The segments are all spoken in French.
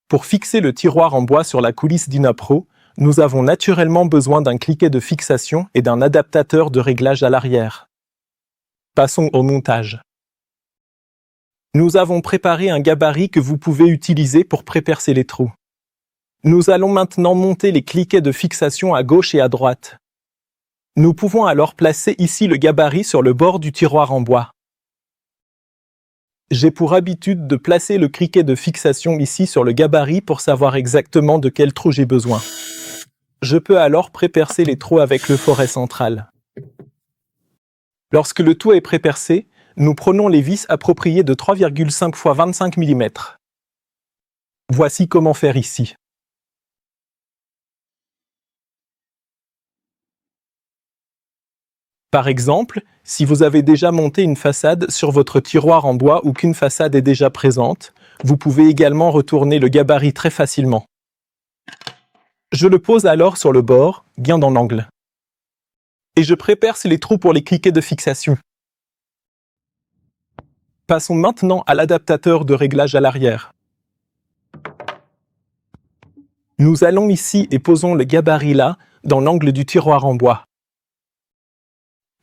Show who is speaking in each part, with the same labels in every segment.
Speaker 1: Pour fixer le tiroir en bois sur la coulisse Dynapro, nous avons naturellement besoin d'un cliquet de fixation et d'un adaptateur de réglage à l'arrière. Passons au montage. Nous avons préparé un gabarit que vous pouvez utiliser pour prépercer les trous. Nous allons maintenant monter les cliquets de fixation à gauche et à droite. Nous pouvons alors placer ici le gabarit sur le bord du tiroir en bois. J'ai pour habitude de placer le cliquet de fixation ici sur le gabarit pour savoir exactement de quel trou j'ai besoin. Je peux alors prépercer les trous avec le forêt central. Lorsque le tout est prépercé, nous prenons les vis appropriées de 3,5 x 25 mm. Voici comment faire ici. Par exemple, si vous avez déjà monté une façade sur votre tiroir en bois ou qu'une façade est déjà présente, vous pouvez également retourner le gabarit très facilement. Je le pose alors sur le bord, bien dans l'angle. Et je préperce les trous pour les cliquets de fixation. Passons maintenant à l'adaptateur de réglage à l'arrière. Nous allons ici et posons le gabarit là, dans l'angle du tiroir en bois.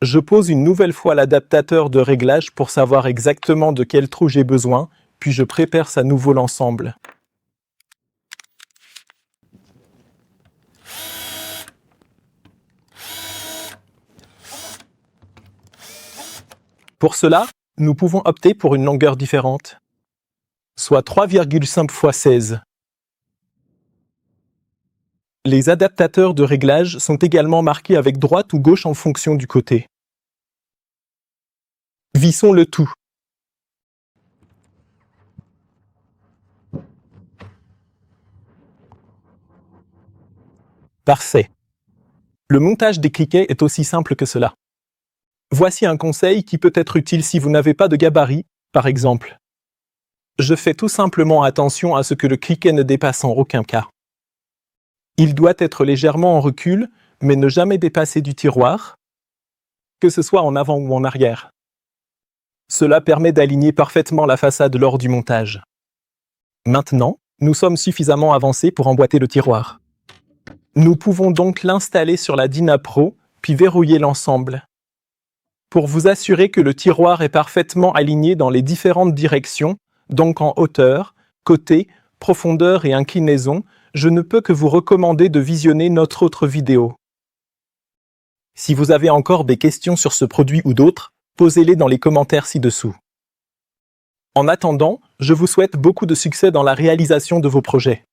Speaker 1: Je pose une nouvelle fois l'adaptateur de réglage pour savoir exactement de quel trou j'ai besoin, puis je préperce à nouveau l'ensemble. Pour cela, nous pouvons opter pour une longueur différente, soit 3,5 x 16. Les adaptateurs de réglage sont également marqués avec droite ou gauche en fonction du côté. Vissons le tout. Parfait. Le montage des cliquets est aussi simple que cela. Voici un conseil qui peut être utile si vous n'avez pas de gabarit, par exemple. Je fais tout simplement attention à ce que le cliquet ne dépasse en aucun cas. Il doit être légèrement en recul, mais ne jamais dépasser du tiroir, que ce soit en avant ou en arrière. Cela permet d'aligner parfaitement la façade lors du montage. Maintenant, nous sommes suffisamment avancés pour emboîter le tiroir. Nous pouvons donc l'installer sur la Dynapro, puis verrouiller l'ensemble. Pour vous assurer que le tiroir est parfaitement aligné dans les différentes directions, donc en hauteur, côté, profondeur et inclinaison, je ne peux que vous recommander de visionner notre autre vidéo. Si vous avez encore des questions sur ce produit ou d'autres, posez-les dans les commentaires ci-dessous. En attendant, je vous souhaite beaucoup de succès dans la réalisation de vos projets.